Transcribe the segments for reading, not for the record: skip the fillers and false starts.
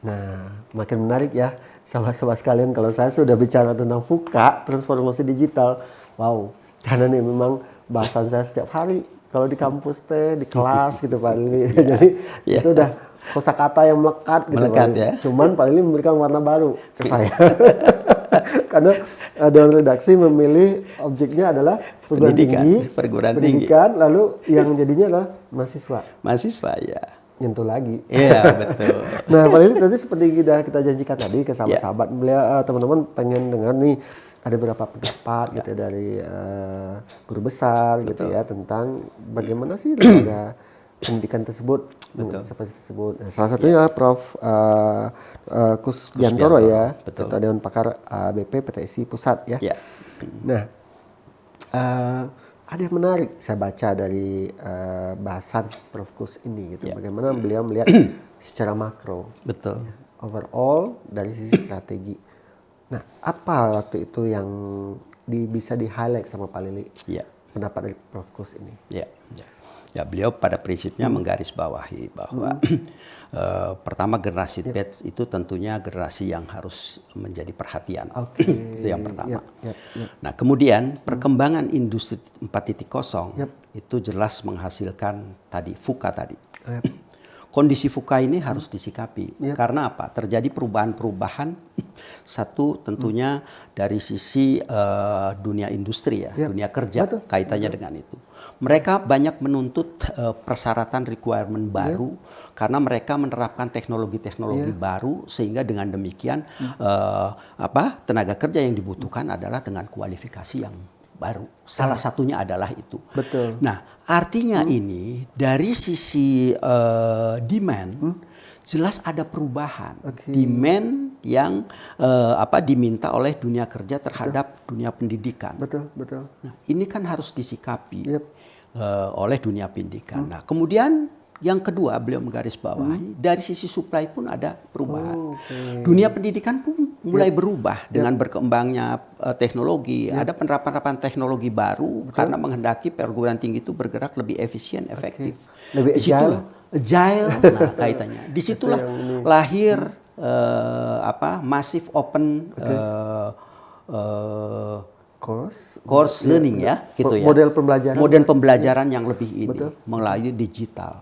Nah, makin menarik ya, sahabat-sahabat sekalian. Kalau saya sudah bicara tentang VUCA, transformasi digital, wow, karena nih memang bahasan saya setiap hari. Kalau di kampus teh, di kelas gitu Pak Lili. Jadi itu udah kosakata yang melekat gitu Pak Melekat Lili. ya. Cuman Pak Lili memberikan warna baru ke saya. Karena Dewan Redaksi memilih objeknya adalah perguruan tinggi, pendidikan, lalu yang jadinya adalah mahasiswa. Mahasiswa ya. Nyentuh lagi. Iya betul. Nah, Pak Lili tadi seperti kita janjikan tadi ke sahabat-sahabat, beliau teman-teman pengen dengar nih ada beberapa pendapat gitu ya, dari guru besar gitu ya tentang bagaimana sih lembaga pendidikan tersebut, seperti tersebut. Nah, salah satunya adalah Prof. Kusbiantoro ya, Ketua Dewan Pakar BP PTSI Pusat ya. Nah, ada yang menarik saya baca dari bahasan Prof. Kus ini gitu, bagaimana beliau melihat secara makro, overall dari sisi strategi. Nah, apa waktu itu yang bisa di-highlight sama Pak Lili pendapat dari Prof. Kus ini? Ya, beliau pada prinsipnya menggarisbawahi bahwa pertama generasi Z itu tentunya generasi yang harus menjadi perhatian. Itu yang pertama. Nah, kemudian perkembangan industri 4.0 itu jelas menghasilkan tadi VUCA tadi. Kondisi VUCA ini harus disikapi. Karena apa? Terjadi perubahan-perubahan. Satu tentunya dari sisi dunia industri ya, dunia kerja kaitannya dengan itu. Mereka banyak menuntut persyaratan requirement baru karena mereka menerapkan teknologi-teknologi baru, sehingga dengan demikian tenaga kerja yang dibutuhkan adalah dengan kualifikasi yang baru. Salah satunya adalah itu. Nah, artinya ini dari sisi demand jelas ada perubahan. Demand yang diminta oleh dunia kerja terhadap dunia pendidikan. Nah, ini kan harus disikapi oleh dunia pendidikan. Nah, kemudian yang kedua beliau menggarisbawahi dari sisi supply pun ada perubahan. Dunia pendidikan pun mulai berubah dengan berkembangnya teknologi. Ada penerapan teknologi baru karena menghendaki perguruan tinggi itu bergerak lebih efisien, efektif. Lebih agile. Nah, kaitannya. Disitulah lahir massive open course learning ya, gitu ya. Model pembelajaran yang lebih ini melalui digital.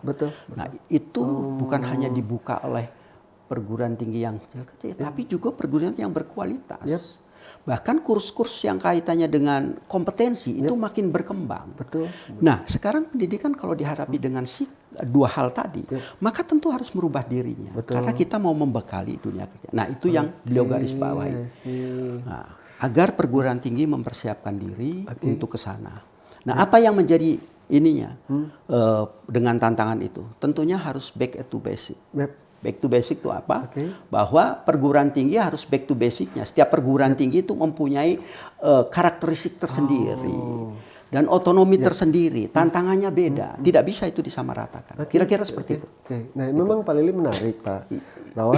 Nah, itu bukan hanya dibuka oleh perguruan tinggi yang kecil-kecil, tapi juga perguruan yang berkualitas. Bahkan kurs-kurs yang kaitannya dengan kompetensi itu makin berkembang. Nah, sekarang pendidikan kalau dihadapi dengan dua hal tadi, maka tentu harus merubah dirinya. Karena kita mau membekali dunia kerja. Nah, itu yang beliau garis bawahi. Nah, agar perguruan tinggi mempersiapkan diri untuk ke sana. Nah, apa yang menjadi ininya dengan tantangan itu? Tentunya harus back to basic. Back to basic itu apa? Bahwa perguruan tinggi harus back to basicnya. Setiap perguruan tinggi itu mempunyai karakteristik tersendiri dan otonomi tersendiri. Tantangannya beda. Tidak bisa itu disamaratakan. Kira-kira seperti itu. Nah, memang Pak Lili menarik Pak, bahwa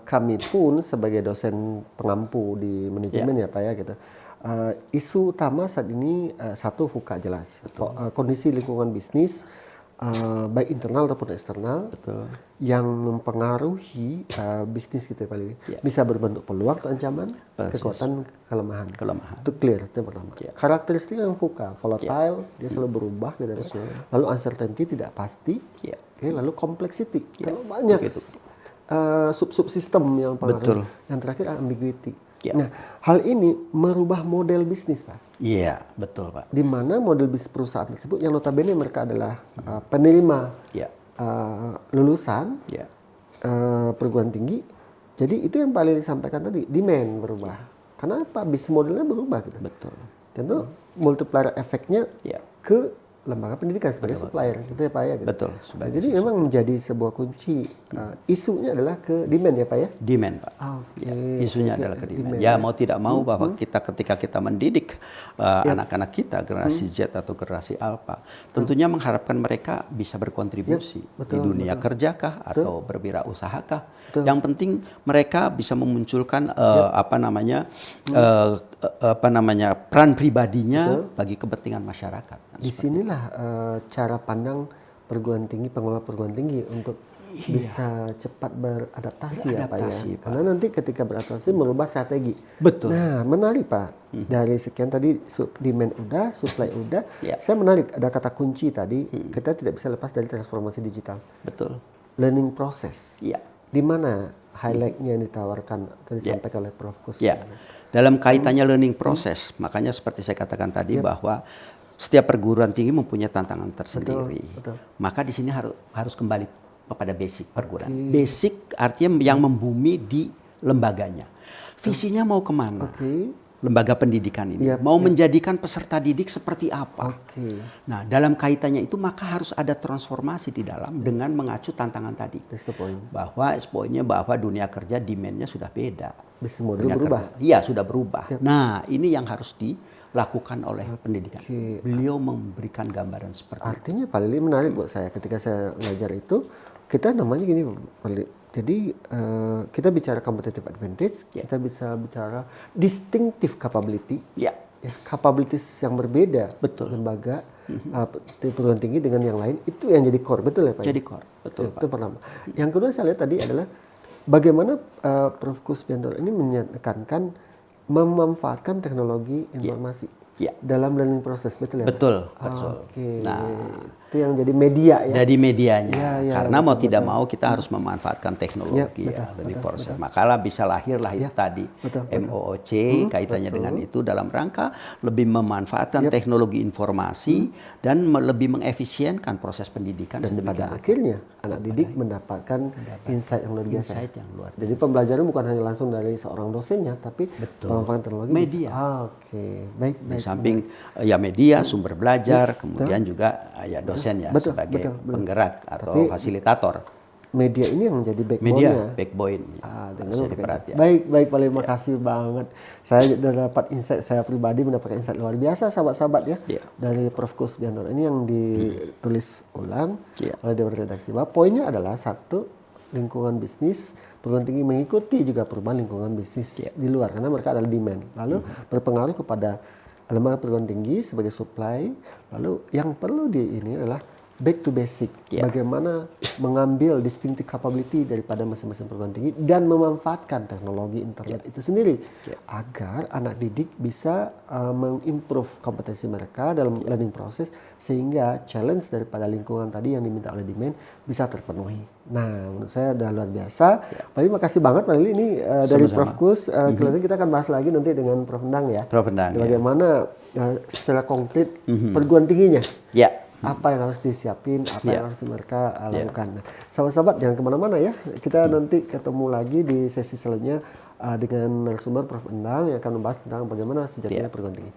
kami pun sebagai dosen pengampu di manajemen ya Pak ya gitu. Isu utama saat ini satu VUCA jelas. Kondisi lingkungan bisnis baik internal ataupun eksternal yang mempengaruhi bisnis kita Pak Lili. Bisa berbentuk peluang atau ancaman, kekuatan, kelemahan. Itu clear, itu yang pertama. Karakteristik yang VUCA, volatile, dia selalu berubah gitu. Lalu uncertainty, tidak pasti. Lalu complexity, terlalu banyak sub-sistem yang pengaruh. Yang terakhir ambiguity. Nah, hal ini merubah model bisnis Pak. Iya, betul Pak. Di mana model bisnis perusahaan tersebut yang notabene mereka adalah penerima lulusan perguruan tinggi. Jadi itu yang Pak Lili sampaikan tadi, demand berubah. Kenapa? Bisnis modelnya berubah gitu. Tentu multiplier efeknya ke lembaga pendidikan sebagai supplier, gitu ya Pak ya. Gitu. Nah, jadi memang menjadi sebuah kunci isunya adalah ke demand ya Pak ya. Demand Pak. Isunya adalah ke demand. Ya mau tidak mau bahwa ketika kita mendidik anak-anak kita generasi Z atau generasi Alpha, tentunya mengharapkan mereka bisa berkontribusi di dunia kerjakah atau berwirausahakah. Yang penting mereka bisa memunculkan peran pribadinya bagi kepentingan masyarakat. Disinilah cara pandang perguruan tinggi, pengelola perguruan tinggi untuk bisa cepat beradaptasi ya Pak ya. Karena nanti ketika beradaptasi merubah strategi. Betul. Nah, menarik Pak. Dari sekian tadi demand udah, supply udah. Saya menarik ada kata kunci tadi, kita tidak bisa lepas dari transformasi digital. Betul. Learning process. Iya. Di mana highlight-nya yang ditawarkan atau disampaikan oleh Prof. Kus? Ya, dalam kaitannya learning process, makanya seperti saya katakan tadi bahwa setiap perguruan tinggi mempunyai tantangan tersendiri. Betul. Maka di sini harus kembali kepada basic perguruan. Basic artinya yang membumi di lembaganya. Visinya mau kemana? Lembaga pendidikan ini mau menjadikan peserta didik seperti apa? Nah, dalam kaitannya itu maka harus ada transformasi di dalam dengan mengacu tantangan tadi. That's the point. Bahwa poinnya bahwa dunia kerja demand-nya sudah beda. Bisnis model berubah. Iya, sudah berubah. Nah, ini yang harus dilakukan oleh pendidikan. Beliau memberikan gambaran seperti itu. Artinya Pak Lili menarik buat saya ketika saya belajar itu, kita namanya gini Pak Lili. Jadi kita bicara competitive advantage, kita bisa bicara distinctive capability, capabilities yang berbeda. Betul. Lembaga perguruan tinggi dengan yang lain itu yang jadi core, betul ya Pak? Jadi core, betul Pak. Itu pertama. Yang kedua saya lihat tadi adalah bagaimana Prof. Kusbianto ini menekankan memanfaatkan teknologi informasi dalam learning process, betul ya? Betul. Nah, itu yang jadi media ya. Jadi medianya. Karena betul, mau tidak mau kita harus memanfaatkan teknologi learning process. Makalah bisa lahirlah itu tadi MOOC kaitannya dengan itu dalam rangka lebih memanfaatkan teknologi informasi dan lebih mengefisienkan proses pendidikan dan pada akhirnya anak didik mendapatkan insight yang luar biasa. Jadi pembelajaran bukan hanya langsung dari seorang dosennya, tapi pemanfaatan teknologi media. Baik. Di samping ya media, sumber belajar, kemudian juga ya dosen ya sebagai penggerak atau fasilitator. Media ini yang menjadi backbone-nya. Backbone. Baik, Pak Lili, makasih banget. Saya sudah dapat insight, saya pribadi mendapatkan insight luar biasa, sahabat-sahabat ya, dari Prof. Kusbianto. Ini yang ditulis ulang oleh Dewan Redaksi. Bahwa poinnya adalah satu, lingkungan bisnis perguruan tinggi mengikuti juga perubahan lingkungan bisnis di luar karena mereka adalah demand. Lalu berpengaruh kepada lembaga perguruan tinggi sebagai supply. Lalu yang perlu ini adalah back to basic. Bagaimana mengambil distinctive capability daripada masing-masing perguruan tinggi dan memanfaatkan teknologi internet itu sendiri agar anak didik bisa mengimprove kompetensi mereka dalam learning process sehingga challenge daripada lingkungan tadi yang diminta oleh demand bisa terpenuhi. Nah, menurut saya udah luar biasa. Pak Lili, makasih banget Pak Lili. Ini dari Prof. Kus. Kelihatannya kita akan bahas lagi nanti dengan Prof. Endang ya. Prof. Endang. Bagaimana secara konkret perguruan tingginya. Apa yang harus disiapin, apa yang harus mereka lakukan. Nah, sahabat-sahabat jangan kemana-mana ya. Kita nanti ketemu lagi di sesi selanjutnya dengan narasumber Prof. Endang yang akan membahas tentang bagaimana sejatinya perguruan tinggi.